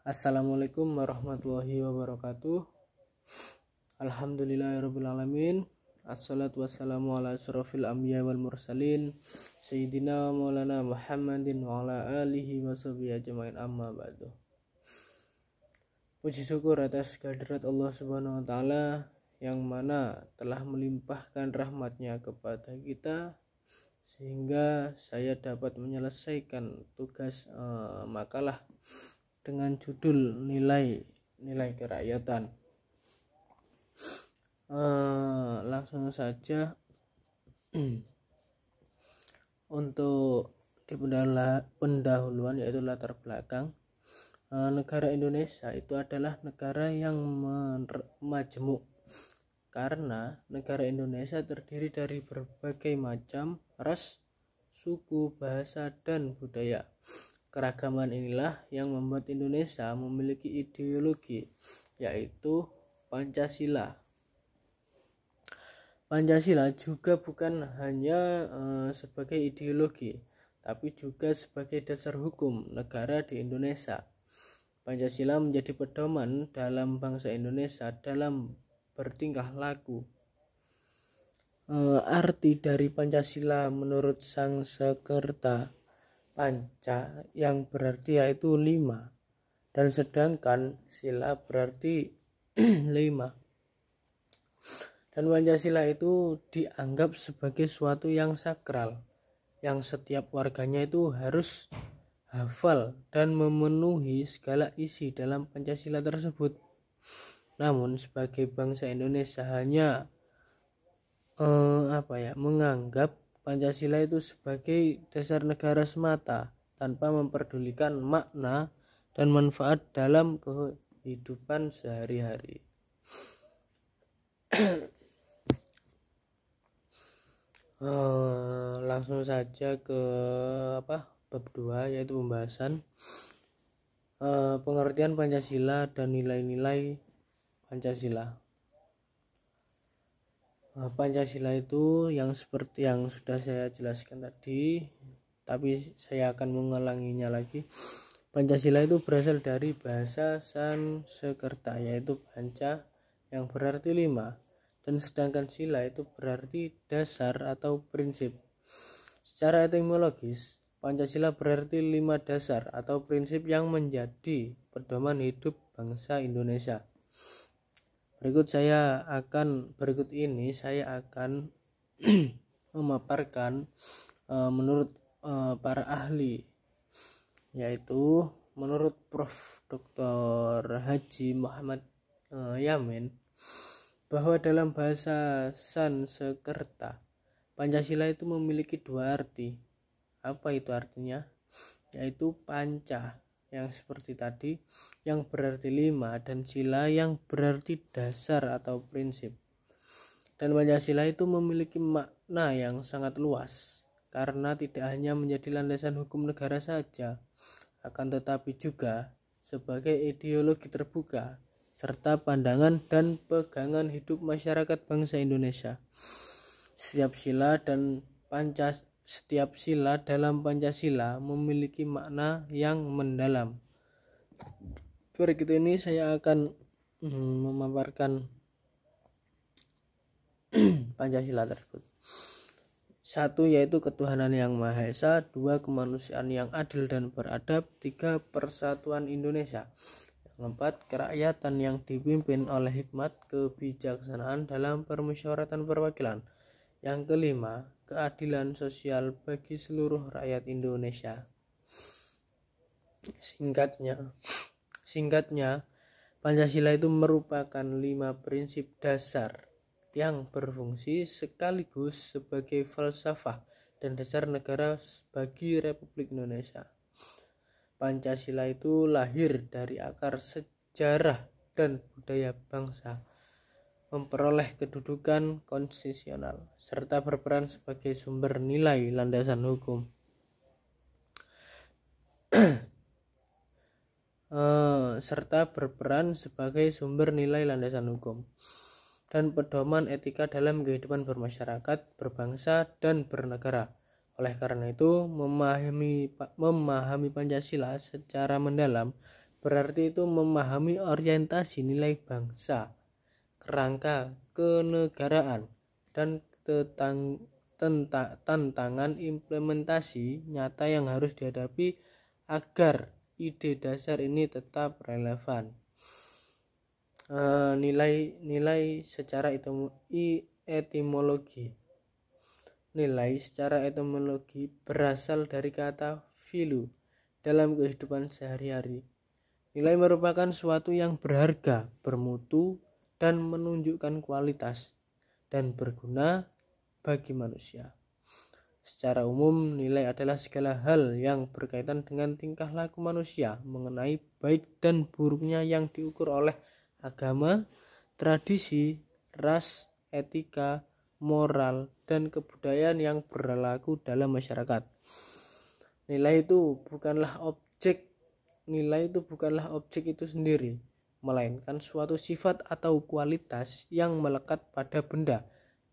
Assalamualaikum warahmatullahi wabarakatuh. Alhamdulillahirrabbilalamin. Assalatu wassalamu ala asyrafil anbiya wal mursalin Sayyidina maulana Muhammadin wa ala alihi wa sahbihi ajma'in, amma ba'du. Puji syukur atas kehadirat Allah subhanahu wa ta'ala yang mana telah melimpahkan rahmatnya kepada kita sehingga saya dapat menyelesaikan tugas makalah dengan judul nilai kerakyatan. Langsung saja untuk di pendahuluan, yaitu latar belakang. Negara Indonesia itu adalah negara yang majemuk karena negara Indonesia terdiri dari berbagai macam ras, suku, bahasa, dan budaya. Keragaman inilah yang membuat Indonesia memiliki ideologi, yaitu Pancasila. Pancasila juga bukan hanya sebagai ideologi, tapi juga sebagai dasar hukum negara di Indonesia. Pancasila menjadi pedoman dalam bangsa Indonesia dalam bertingkah laku. Arti dari Pancasila menurut Sanskerta Panca yang berarti yaitu 5, dan sedangkan sila berarti 5. Dan Pancasila itu dianggap sebagai suatu yang sakral, yang setiap warganya itu harus hafal dan memenuhi segala isi dalam Pancasila tersebut. Namun sebagai bangsa Indonesia hanya menganggap Pancasila itu sebagai dasar negara semata tanpa memperdulikan makna dan manfaat dalam kehidupan sehari-hari. Langsung saja ke bab 2, yaitu pembahasan pengertian Pancasila dan nilai-nilai Pancasila. Pancasila itu yang seperti yang sudah saya jelaskan tadi, tapi saya akan mengulanginya lagi. Pancasila itu berasal dari bahasa Sanskerta, yaitu panca yang berarti 5, dan sedangkan sila itu berarti dasar atau prinsip. Secara etimologis, Pancasila berarti 5 dasar atau prinsip yang menjadi pedoman hidup bangsa Indonesia. Berikut ini saya akan memaparkan menurut para ahli, yaitu menurut Prof. Dr. Haji Muhammad Yamin, bahwa dalam bahasa Sanskerta Pancasila itu memiliki 2 arti. Apa itu artinya? Yaitu panca yang seperti tadi yang berarti 5 dan sila yang berarti dasar atau prinsip. Dan Pancasila itu memiliki makna yang sangat luas karena tidak hanya menjadi landasan hukum negara saja, akan tetapi juga sebagai ideologi terbuka serta pandangan dan pegangan hidup masyarakat bangsa Indonesia. Setiap sila dalam Pancasila memiliki makna yang mendalam. Berikut ini saya akan memaparkan Pancasila tersebut. 1. Yaitu ketuhanan yang Maha Esa. 2. Kemanusiaan yang adil dan beradab. 3. Persatuan Indonesia. 4. Kerakyatan yang dipimpin oleh hikmat kebijaksanaan dalam permusyawaratan perwakilan. Yang kelima, keadilan sosial bagi seluruh rakyat Indonesia. Singkatnya, Pancasila itu merupakan 5 prinsip dasar yang berfungsi sekaligus sebagai falsafah dan dasar negara bagi Republik Indonesia. Pancasila itu lahir dari akar sejarah dan budaya bangsa, memperoleh kedudukan konstitusional, serta berperan sebagai sumber nilai landasan hukum. Dan pedoman etika dalam kehidupan bermasyarakat, berbangsa, dan bernegara. Oleh karena itu, memahami Pancasila secara mendalam berarti itu memahami orientasi nilai bangsa, kerangka kenegaraan, dan tantangan implementasi nyata yang harus dihadapi agar ide dasar ini tetap relevan. Nilai secara etimologi. Nilai secara etimologi berasal dari kata value dalam kehidupan sehari-hari. Nilai merupakan suatu yang berharga, bermutu, dan menunjukkan kualitas dan berguna bagi manusia. Secara umum, nilai adalah segala hal yang berkaitan dengan tingkah laku manusia mengenai baik dan buruknya yang diukur oleh agama, tradisi, ras, etika, moral, dan kebudayaan yang berlaku dalam masyarakat. Nilai itu bukanlah objek itu sendiri, melainkan suatu sifat atau kualitas yang melekat pada benda,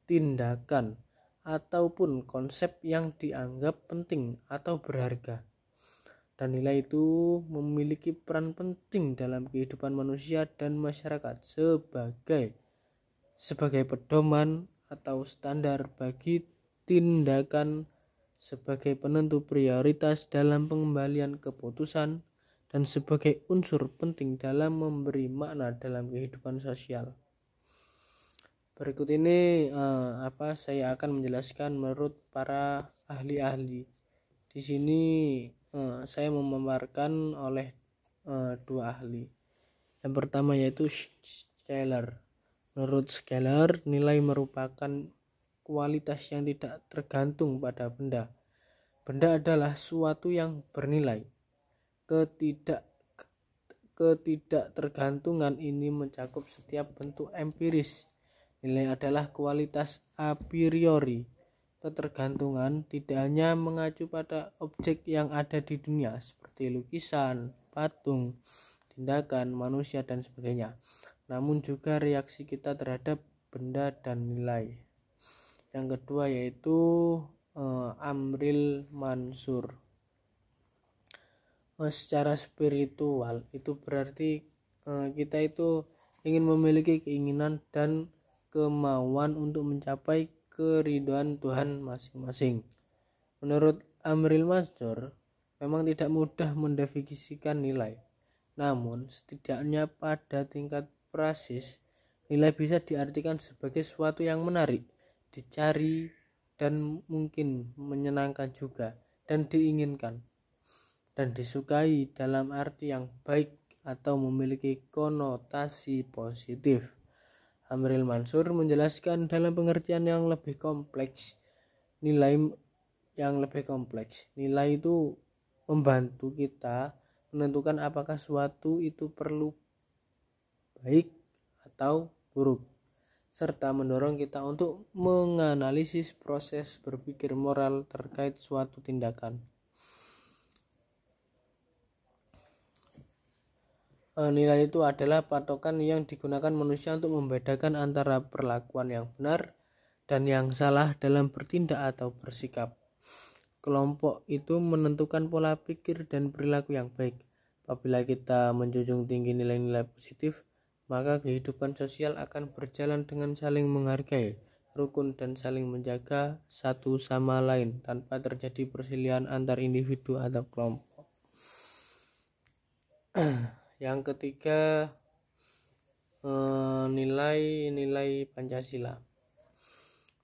tindakan, ataupun konsep yang dianggap penting atau berharga. Dan nilai itu memiliki peran penting dalam kehidupan manusia dan masyarakat sebagai pedoman atau standar bagi tindakan, sebagai penentu prioritas dalam pengambilan keputusan, dan sebagai unsur penting dalam memberi makna dalam kehidupan sosial. Berikut ini saya akan menjelaskan menurut para ahli-ahli. Di sini saya memaparkan oleh dua ahli. Yang pertama yaitu Scaler. Menurut Scaler, nilai merupakan kualitas yang tidak tergantung pada benda. Benda adalah suatu yang bernilai. Ketidaktergantungan ini mencakup setiap bentuk empiris. Nilai adalah kualitas a priori. Ketergantungan tidak hanya mengacu pada objek yang ada di dunia seperti lukisan, patung, tindakan manusia dan sebagainya, namun juga reaksi kita terhadap benda dan nilai. Yang kedua yaitu Amril Mansur. Secara spiritual itu berarti kita itu ingin memiliki keinginan dan kemauan untuk mencapai keridhaan Tuhan masing-masing. Menurut Amril Mansur, memang tidak mudah mendefinisikan nilai. Namun, setidaknya pada tingkat prasis, nilai bisa diartikan sebagai sesuatu yang menarik, dicari, dan mungkin menyenangkan juga, dan diinginkan, dan disukai dalam arti yang baik atau memiliki konotasi positif. Amril Mansur menjelaskan dalam pengertian yang lebih kompleks. Nilai itu membantu kita menentukan apakah suatu itu perlu baik atau buruk, serta mendorong kita untuk menganalisis proses berpikir moral terkait suatu tindakan. Nilai itu adalah patokan yang digunakan manusia untuk membedakan antara perlakuan yang benar dan yang salah dalam bertindak atau bersikap. Kelompok itu menentukan pola pikir dan perilaku yang baik. Apabila kita menjunjung tinggi nilai-nilai positif, maka kehidupan sosial akan berjalan dengan saling menghargai, rukun, dan saling menjaga satu sama lain tanpa terjadi perselisihan antar individu atau kelompok. Yang ketiga, nilai-nilai Pancasila.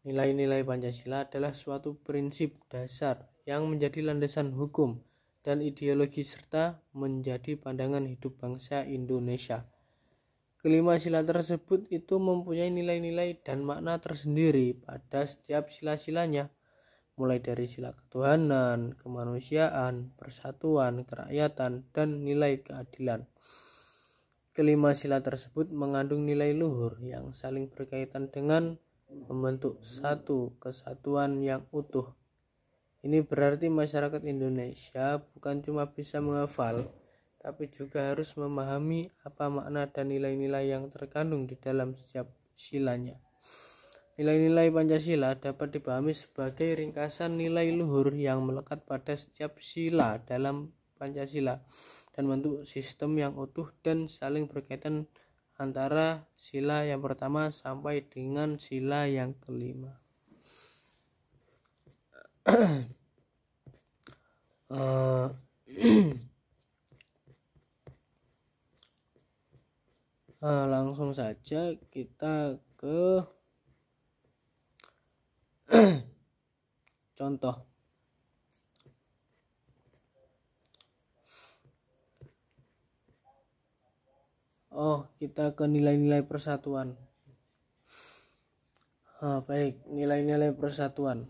Nilai-nilai Pancasila adalah suatu prinsip dasar yang menjadi landasan hukum dan ideologi serta menjadi pandangan hidup bangsa Indonesia. Kelima sila tersebut itu mempunyai nilai-nilai dan makna tersendiri pada setiap sila-silanya, mulai dari sila ketuhanan, kemanusiaan, persatuan, kerakyatan, dan nilai keadilan. Kelima sila tersebut mengandung nilai luhur yang saling berkaitan dengan membentuk satu kesatuan yang utuh. Ini berarti masyarakat Indonesia bukan cuma bisa menghafal, tapi juga harus memahami apa makna dan nilai-nilai yang terkandung di dalam setiap silanya. Nilai-nilai Pancasila dapat dipahami sebagai ringkasan nilai luhur yang melekat pada setiap sila dalam Pancasila. dan bentuk sistem yang utuh dan saling berkaitan antara sila yang pertama sampai dengan sila yang kelima. Langsung saja kita ke contoh. Kita ke nilai-nilai persatuan. Baik, nilai-nilai persatuan.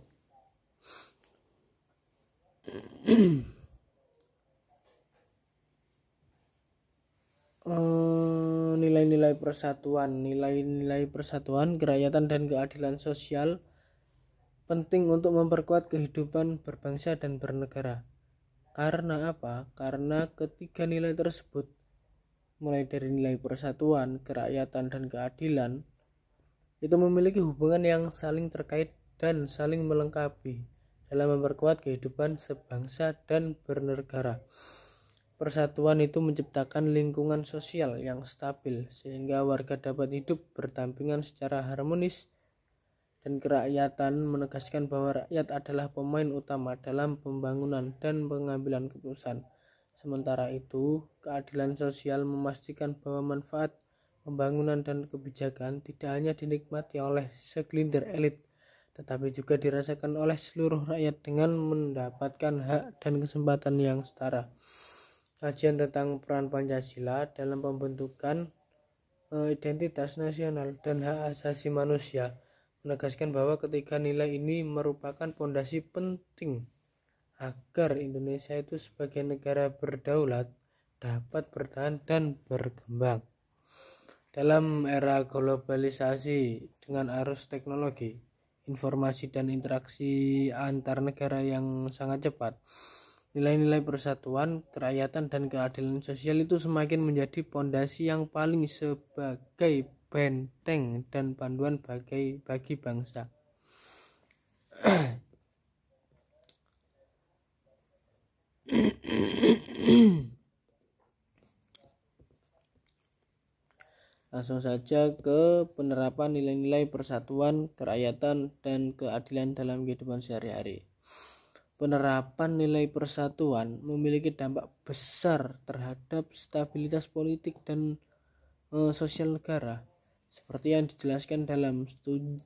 Nilai-nilai persatuan, kerakyatan dan keadilan sosial penting untuk memperkuat kehidupan berbangsa dan bernegara. Karena apa? Karena ketiga nilai tersebut, mulai dari nilai persatuan, kerakyatan, dan keadilan, itu memiliki hubungan yang saling terkait dan saling melengkapi dalam memperkuat kehidupan sebangsa dan bernegara. Persatuan itu menciptakan lingkungan sosial yang stabil sehingga warga dapat hidup berdampingan secara harmonis, dan kerakyatan menegaskan bahwa rakyat adalah pemain utama dalam pembangunan dan pengambilan keputusan. Sementara itu, keadilan sosial memastikan bahwa manfaat pembangunan dan kebijakan tidak hanya dinikmati oleh segelintir elit, tetapi juga dirasakan oleh seluruh rakyat dengan mendapatkan hak dan kesempatan yang setara. Kajian tentang peran Pancasila dalam pembentukan identitas nasional dan hak asasi manusia menegaskan bahwa ketiga nilai ini merupakan fondasi penting agar Indonesia itu sebagai negara berdaulat dapat bertahan dan berkembang. Dalam era globalisasi dengan arus teknologi, informasi dan interaksi antar negara yang sangat cepat, nilai-nilai persatuan, kerakyatan, dan keadilan sosial itu semakin menjadi fondasi yang paling sebagai benteng dan panduan bagi bangsa. Langsung saja ke penerapan nilai-nilai persatuan, kerakyatan, dan keadilan dalam kehidupan sehari-hari. Penerapan nilai persatuan memiliki dampak besar terhadap stabilitas politik dan sosial negara, seperti yang dijelaskan dalam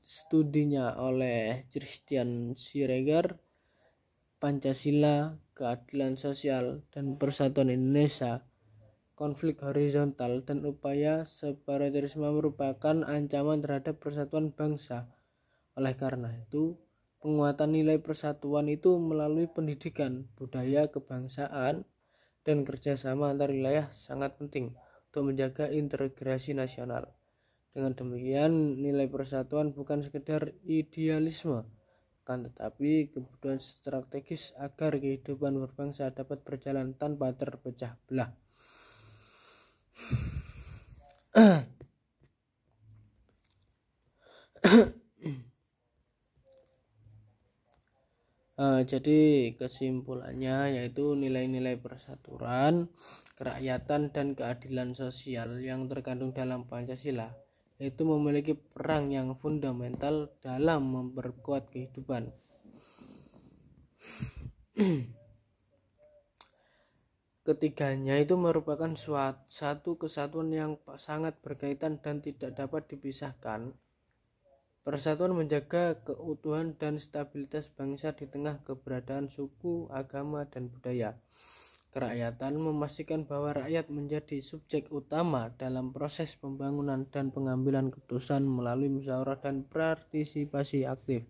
studinya oleh Christian Siregar, Pancasila, Keadilan Sosial, dan Persatuan Indonesia, konflik horizontal dan upaya separatisme merupakan ancaman terhadap persatuan bangsa. Oleh karena itu, penguatan nilai persatuan itu melalui pendidikan, budaya kebangsaan, dan kerjasama antar wilayah sangat penting untuk menjaga integrasi nasional. Dengan demikian, nilai persatuan bukan sekedar idealisme, akan tetapi kebutuhan strategis agar kehidupan berbangsa dapat berjalan tanpa terpecah belah. Jadi kesimpulannya yaitu nilai-nilai persatuan, kerakyatan, dan keadilan sosial yang terkandung dalam Pancasila itu memiliki peran yang fundamental dalam memperkuat kehidupan. Ketiganya itu merupakan satu kesatuan yang sangat berkaitan dan tidak dapat dipisahkan. Persatuan menjaga keutuhan dan stabilitas bangsa di tengah keberadaan suku, agama, dan budaya. Kerakyatan memastikan bahwa rakyat menjadi subjek utama dalam proses pembangunan dan pengambilan keputusan melalui musyawarah dan partisipasi aktif.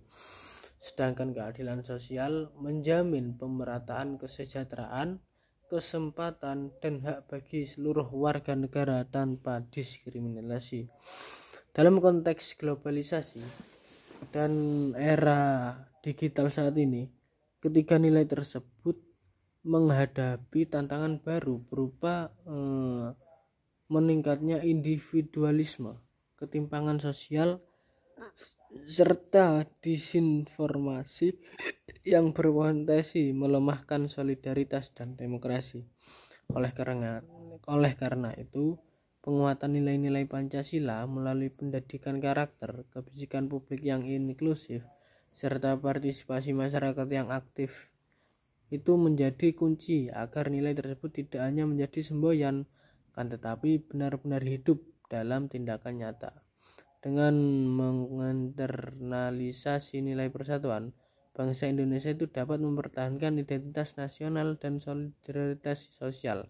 Sedangkan keadilan sosial menjamin pemerataan kesejahteraan, kesempatan, dan hak bagi seluruh warga negara tanpa diskriminasi. Dalam konteks globalisasi dan era digital saat ini, ketiga nilai tersebut menghadapi tantangan baru berupa meningkatnya individualisme, ketimpangan sosial, serta disinformasi yang berpotensi melemahkan solidaritas dan demokrasi. Oleh karena itu, penguatan nilai-nilai Pancasila melalui pendidikan karakter, kebijakan publik yang inklusif, serta partisipasi masyarakat yang aktif itu menjadi kunci agar nilai tersebut tidak hanya menjadi semboyan, kan tetapi benar-benar hidup dalam tindakan nyata. Dengan menginternalisasi nilai persatuan, bangsa Indonesia itu dapat mempertahankan identitas nasional dan solidaritas sosial.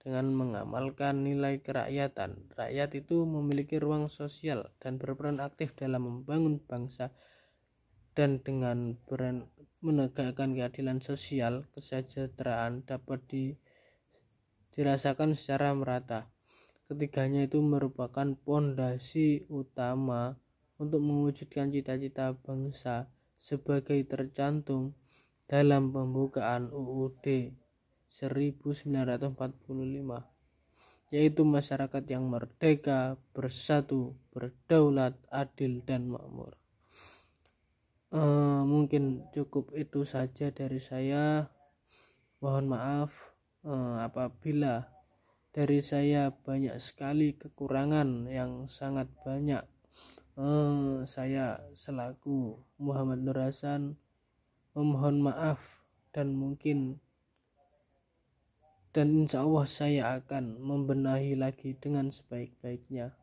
Dengan mengamalkan nilai kerakyatan, rakyat itu memiliki ruang sosial dan berperan aktif dalam membangun bangsa, dan dengan menegakkan keadilan sosial, kesejahteraan dapat dirasakan secara merata. Ketiganya itu merupakan pondasi utama untuk mewujudkan cita-cita bangsa sebagai tercantum dalam pembukaan UUD 1945, yaitu masyarakat yang merdeka, bersatu, berdaulat, adil, dan makmur. Mungkin cukup itu saja dari saya. Mohon maaf apabila dari saya banyak sekali kekurangan yang sangat banyak. Saya selaku Muhammad Nur Hasan memohon maaf, dan insya Allah saya akan membenahi lagi dengan sebaik-baiknya.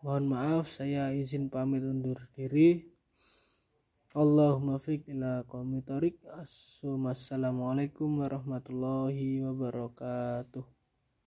Mohon maaf, saya izin pamit undur diri. Allahumma fiq ila qawmi thoriq. Assalamualaikum warahmatullahi wabarakatuh.